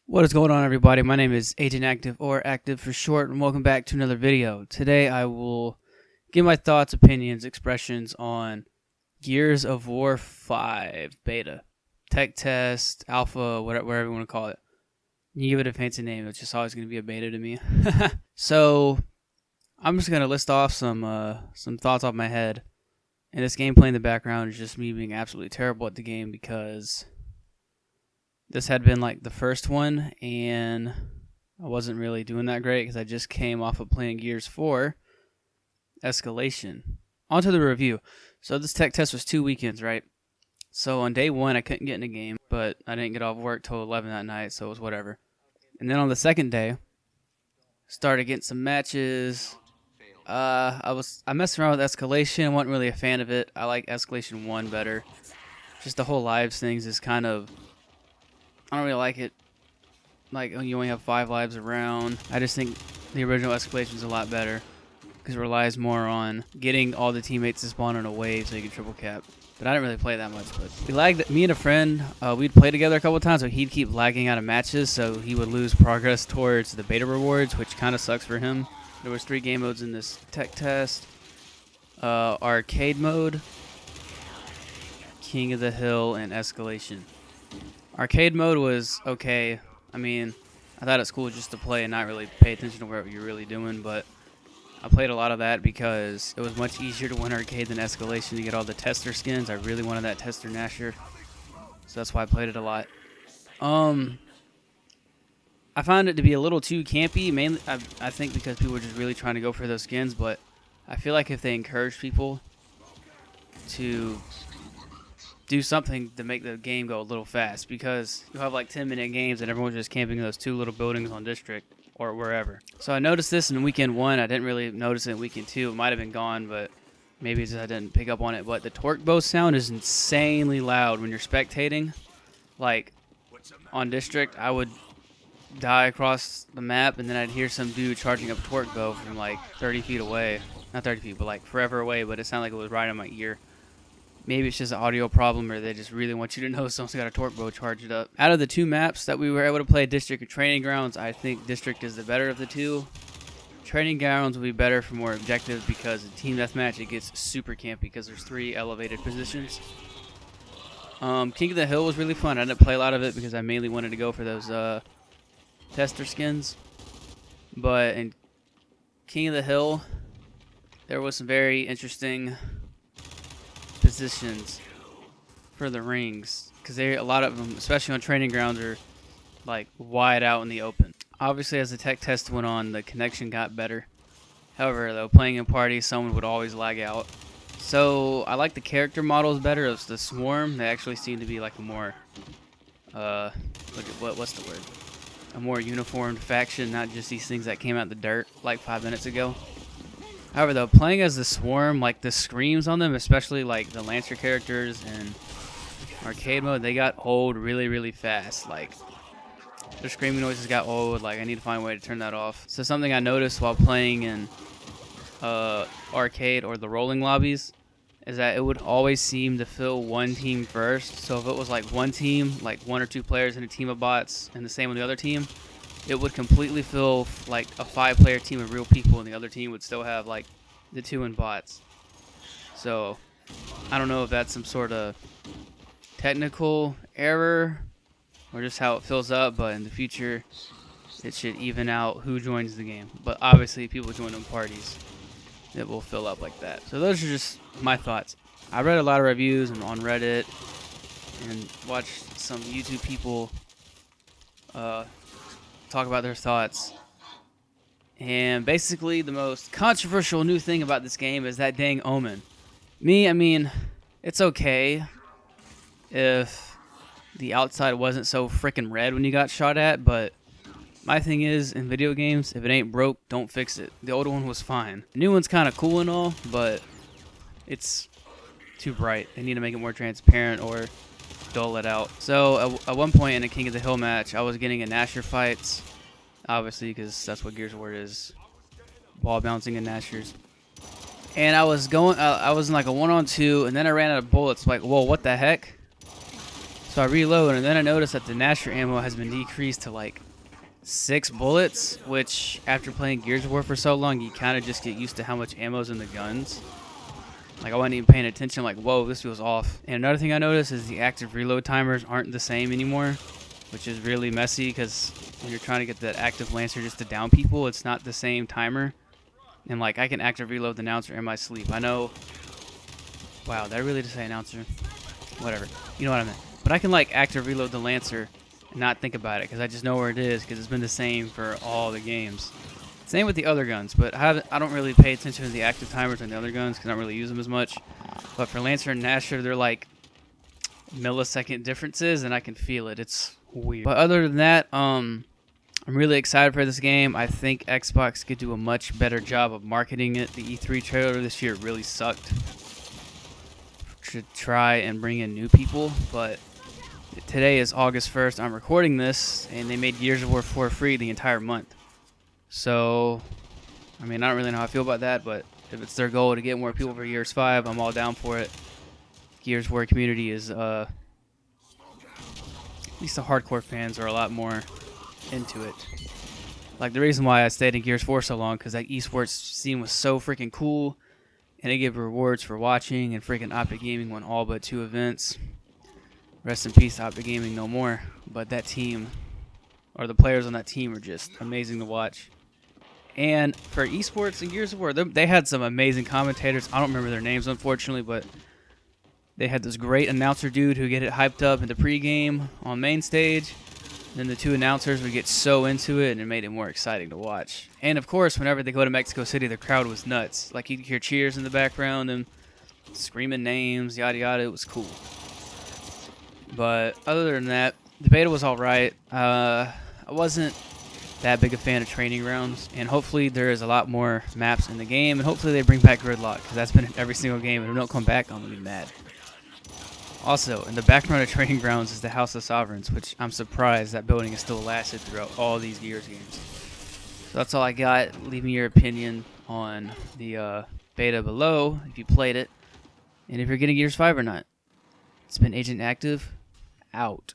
What is going on, everybody? My name is Agent Active, or Active for short, and welcome back to another video. Today I will give my thoughts, opinions, expressions on Gears of War 5 beta. Tech test, alpha, whatever you want to call it. You give it a fancy name, it's just always going to be a beta to me. So, I'm just going to list off some thoughts off my head. And this gameplay in the background is just me being absolutely terrible at the game because this had been like the first one, and I wasn't really doing that great because I just came off of playing Gears 4 Escalation. On to the review. So this tech test was 2 weekends, right? So on day 1, I couldn't get in a game, but I didn't get off work till 11 that night, so it was whatever. And then on the second day, started getting some matches. I messed around with Escalation. I wasn't really a fan of it. I like Escalation 1 better. Just the whole lives things is kind of, I don't really like it. Like, when you only have 5 lives around. I just think the original Escalation is a lot better because it relies more on getting all the teammates to spawn on a wave so you can triple cap. But I didn't really play that much. But we lagged. Me and a friend, we'd play together a couple of times, so he'd keep lagging out of matches, so he would lose progress towards the beta rewards, which kind of sucks for him. There was 3 game modes in this tech test. Arcade mode, King of the Hill, and Escalation. Arcade mode was okay. I mean, I thought it's cool just to play and not really pay attention to what you're really doing, but I played a lot of that because it was much easier to win arcade than Escalation to get all the tester skins. I really wanted that tester Nasher, so that's why I played it a lot. I found it to be a little too campy, mainly I think because people were just really trying to go for those skins, but I feel like if they encourage people to do something to make the game go a little fast, because you'll have like 10-minute games and everyone's just camping in those 2 little buildings on District or wherever. So I noticed this in weekend 1. I didn't really notice it in weekend 2. It might have been gone, but maybe it's just I didn't pick up on it. But the torque bow sound is insanely loud when you're spectating. Like on District, I would die across the map and then I'd hear some dude charging up torque bow from like 30 feet away. Not 30 feet, but like forever away, but it sounded like it was right in my ear. Maybe it's just an audio problem, or they just really want you to know someone's got a torque bow charged up. Out of the 2 maps that we were able to play, District and Training Grounds, I think District is the better of the 2. Training Grounds will be better for more objectives because in Team Deathmatch it gets super campy because there's 3 elevated positions. King of the Hill was really fun. I didn't play a lot of it because I mainly wanted to go for those tester skins. But in King of the Hill, there was some very interesting positions for the rings because a lot of them, especially on Training Grounds, are like wide out in the open. Obviously, as the tech test went on, the connection got better. However, though, playing in parties, someone would always lag out. So I like the character models better. Of the Swarm, they actually seem to be like a more what's the word? A more uniformed faction, not just these things that came out the dirt like 5 minutes ago. However, though, playing as the Swarm, like the screams on them, especially like the Lancer characters in arcade mode, they got old really, really fast. Like their screaming noises got old. Like I need to find a way to turn that off. So something I noticed while playing in arcade or the rolling lobbies is that it would always seem to fill one team first. So if it was like one team, like 1 or 2 players and a team of bots, and the same with the other team, it would completely fill like a 5-player team of real people, and the other team would still have like the 2 in bots. So I don't know if that's some sort of technical error or just how it fills up, but in the future it should even out who joins the game. But obviously people join in parties, it will fill up like that. So those are just my thoughts. I read a lot of reviews and on Reddit and watched some YouTube people talk about their thoughts. And basically the most controversial new thing about this game is that dang Omen. I mean, it's okay if the outside wasn't so freaking red when you got shot at, but my thing is, in video games, if it ain't broke, don't fix it. The old one was fine. The new one's kind of cool and all, but it's too bright. They need to make it more transparent or dull it out. So at one point in a King of the Hill match, I was getting a Nasher fights, obviously because that's what Gears of War is, ball bouncing and Nashers. And I was in like a 1-on-2, and then I ran out of bullets. Like, whoa, what the heck? So I reload, and then I notice that the Gnasher ammo has been decreased to like 6 bullets, which after playing Gears of War for so long, you kind of just get used to how much ammo's in the guns. Like, I wasn't even paying attention, like, whoa, this feels off. And another thing I noticed is the active reload timers aren't the same anymore, which is really messy because when you're trying to get that active Lancer just to down people, it's not the same timer. And, like, I can active reload the Announcer in my sleep. I know... Wow, did I really just say Announcer? Whatever. You know what I meant. But I can, like, active reload the Lancer and not think about it because I just know where it is because it's been the same for all the games. Same with the other guns, but I don't really pay attention to the active timers on the other guns because I don't really use them as much. But for Lancer and Gnasher, they're like millisecond differences, and I can feel it. It's weird. But other than that, I'm really excited for this game. I think Xbox could do a much better job of marketing it. The E3 trailer this year really sucked to try and bring in new people, but today is August 1st. I'm recording this, and they made Gears of War 4 free the entire month. So, I mean, I don't really know how I feel about that, but if it's their goal to get more people for Gears 5, I'm all down for it. Gears of War community is, at least the hardcore fans are a lot more into it. Like, the reason why I stayed in Gears 4 so long, because that esports scene was so freaking cool, and they give rewards for watching, and freaking Optic Gaming won all but 2 events. Rest in peace, Optic Gaming, no more. But that team, or the players on that team, are just amazing to watch. And for esports and Gears of War, they had some amazing commentators. I don't remember their names, unfortunately, but they had this great announcer dude who get it hyped up in the pregame on main stage. Then the 2 announcers would get so into it, and it made it more exciting to watch. And, of course, whenever they go to Mexico City, the crowd was nuts. Like, you could hear cheers in the background and screaming names, yada yada. It was cool. But other than that, the beta was all right. I wasn't that big a fan of training grounds, and hopefully there is a lot more maps in the game, and hopefully they bring back Gridlock, because that's been in every single game, and if they don't come back, I'm going to be mad. Also, in the background of training grounds is the House of Sovereigns, which I'm surprised that building has still lasted throughout all these Gears games. So that's all I got. Leave me your opinion on the beta below, if you played it, and if you're getting Gears 5 or not. It's been Agent Active, out.